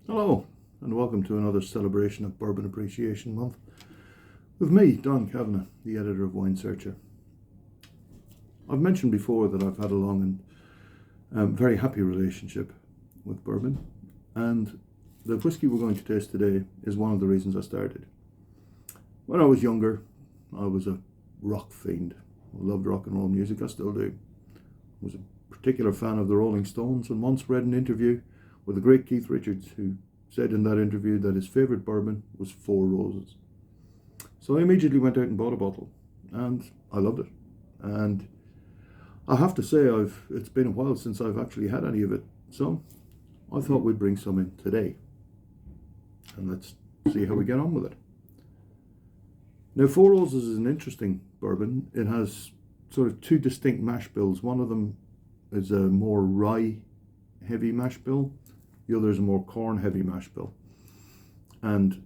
Hello, and welcome to another celebration of Bourbon Appreciation Month with me, Don Kavanagh, the editor of Wine Searcher. I've mentioned before that I've had a long and very happy relationship with bourbon, and the whiskey we're going to taste today is one of the reasons I started. When I was younger, I was a rock fiend. I loved rock and roll music, I still do. I was a particular fan of the Rolling Stones, and once read an interview with the great Keith Richards, who said in that interview that his favourite bourbon was Four Roses. So I immediately went out and bought a bottle, and I loved it. And I have to say, it's been a while since I've actually had any of it, so I thought we'd bring some in today, and let's see how we get on with it. Now, Four Roses is an interesting bourbon. It has sort of two distinct mash bills. One of them is a more rye heavy mash bill. The other is a more corn heavy mash bill. And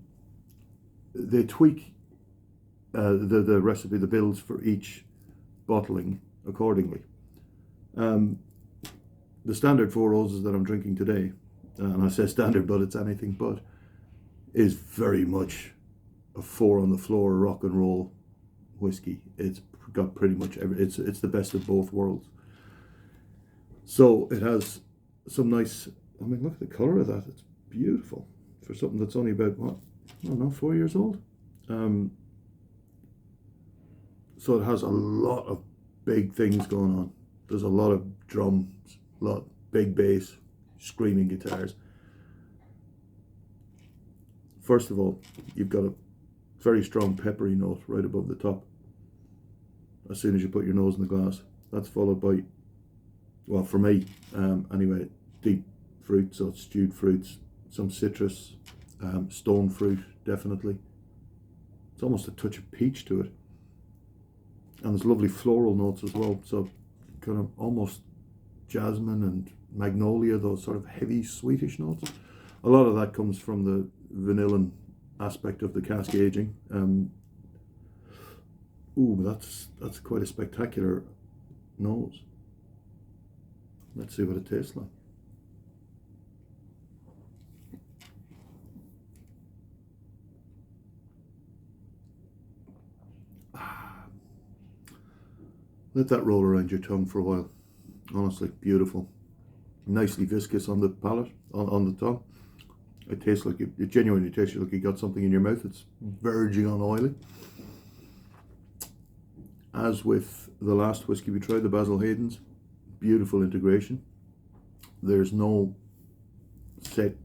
they tweak the recipe, the bills for each bottling accordingly. The standard Four Roses that I'm drinking today, and I say standard, but it's anything but, is very much a four on the floor rock and roll whiskey. It's got pretty much it's the best of both worlds. So it has some nice, I mean, look at the colour of that. It's beautiful for something that's only about, what, I don't know, 4 years old. So it has a lot of big things going on. There's a lot of drums, a lot of big bass, screaming guitars. First of all, you've got a very strong peppery note right above the top as soon as you put your nose in the glass. That's followed by, well, for me, anyway, deep fruit, so stewed fruits, some citrus, stone fruit, definitely. It's almost a touch of peach to it. And there's lovely floral notes as well, so kind of almost jasmine and magnolia, those sort of heavy, sweetish notes. A lot of that comes from the vanillin aspect of the cask aging. That's quite a spectacular nose. Let's see what it tastes like. Let that roll around your tongue for a while. Honestly, beautiful. Nicely viscous on the palate, on the tongue. It tastes like, it genuinely tastes like you got something in your mouth. It's verging on oily. As with the last whiskey we tried, the Basil Hayden's, beautiful integration. There's no set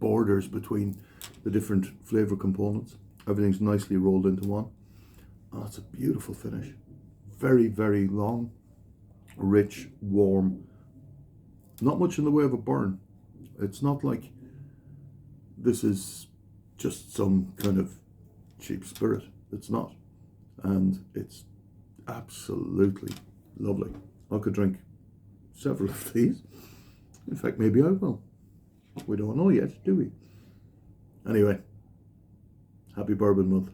borders between the different flavour components. Everything's nicely rolled into one. Oh, it's a beautiful finish. Very, very long, rich, warm. Not much in the way of a burn. It's not like this is just some kind of cheap spirit. It's not. And it's absolutely lovely. I could drink several of these. In fact, maybe I will. We don't know yet, do we? Anyway, happy Bourbon Month.